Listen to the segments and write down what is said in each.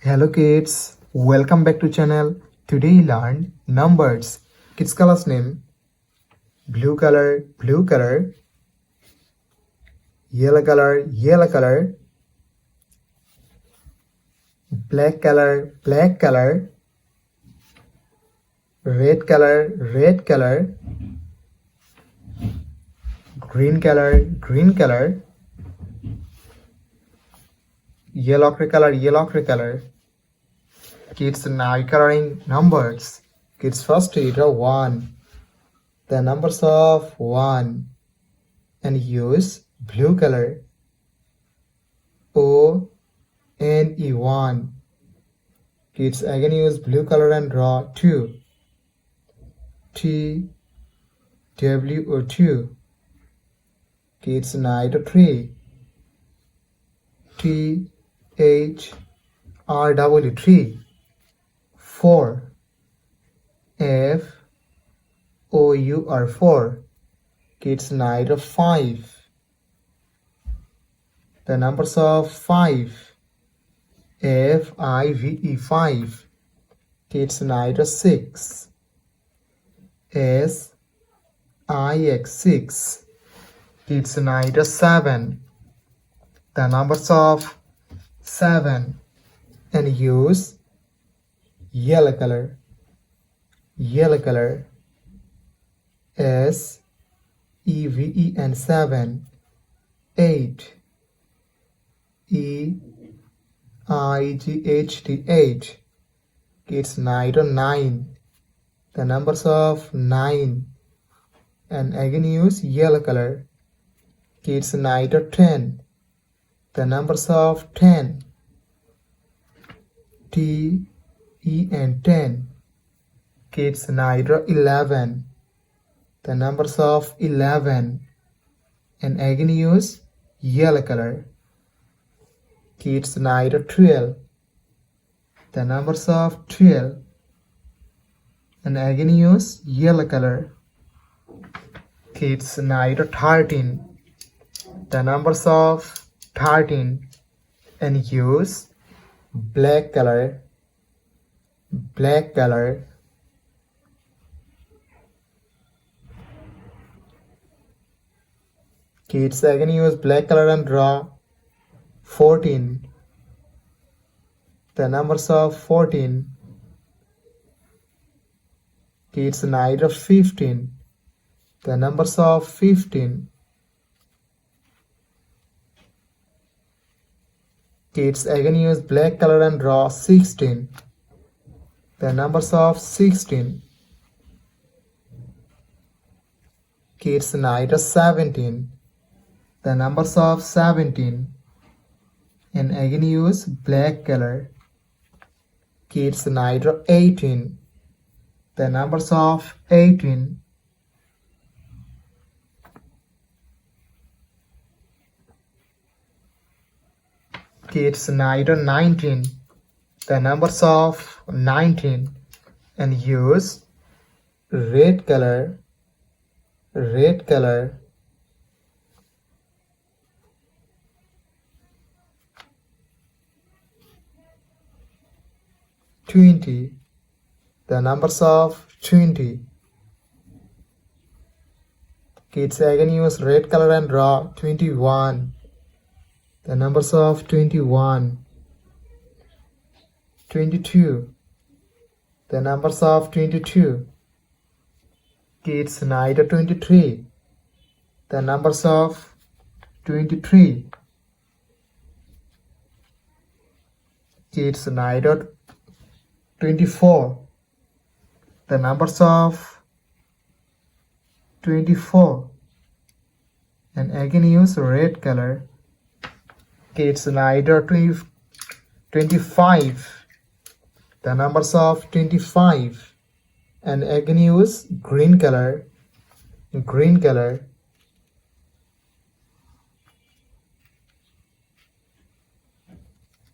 Hello kids, welcome back to channel. Today we learn numbers. Kids colors name blue color, yellow color, black color, red color, green color, yellow color. Kids now coloring numbers. Kids first draw 1. The numbers of 1 and use blue color. O-N-E 1. Kids again use blue color and draw 2. T-W-O 2. Kids now draw 3. T-H-R-W 3. 4. F-O-U-R 4. Kids now draw 5. The numbers of 5. F-I-V-E 5. Kids now draw 6. S-I-X 6. Kids now draw 7. The numbers of 7 and use yellow color. S-E-V-E and 7. 8. E-I-G-H-T 8. Kids now draw 9. The numbers of 9 and again use yellow color. Kids now draw 10. The numbers of 10. T-E and 10. Kids now draw 11. The numbers of 11 and again use yellow color. Kids now draw 12. The numbers of 12 and again use yellow color. Kids now draw 13. The numbers of 13 and use black color. Kids again use black color and draw 14. The numbers of 14. Kids now draw 15. The numbers of 15. Kids again use black color and draw 16. The numbers of 16. Kids now draw 17. The numbers of 17 and again use black color. Kids now draw 18. The numbers of 18. Kids now draw 19. The numbers of 19 and use red color. 20. The numbers of 20. Kids again use red color and draw 21. The numbers of 21. 22. The numbers of 22. Kids now draw 23. The numbers of 23. Kids now draw 24. The numbers of 24 and again use red color. Kids now draw 25. The numbers of 25 and again use green color.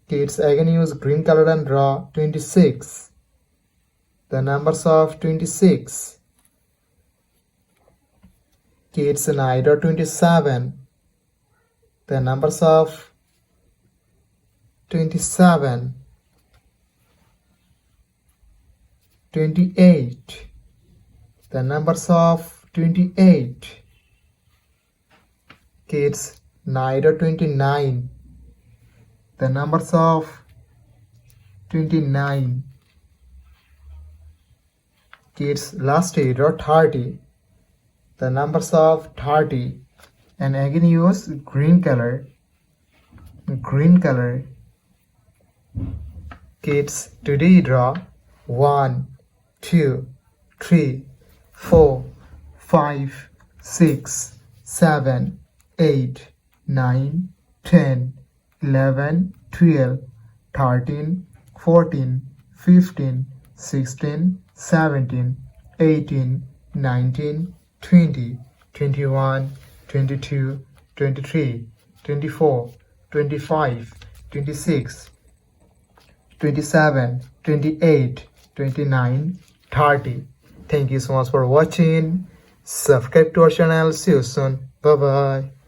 Kids again use green color and draw 26. The numbers of 26. Kids now draw 27. The numbers of 27 28. The numbers of 28. Kids, now write 29. The numbers of 29. Kids, last write 30. The numbers of 30. And again use green color. Green color. Kids, today draw 1, 2, 3, 4, 5, 6, 7, 8, 9, 10, 11, 12, 13, 14, 15, 16, 17, 18, 19, 20, 21, 22, 23, 24, 25, 26, 27, 28, 29, 30. Thank you so much for watching. Subscribe to our channel. See you soon. Bye bye.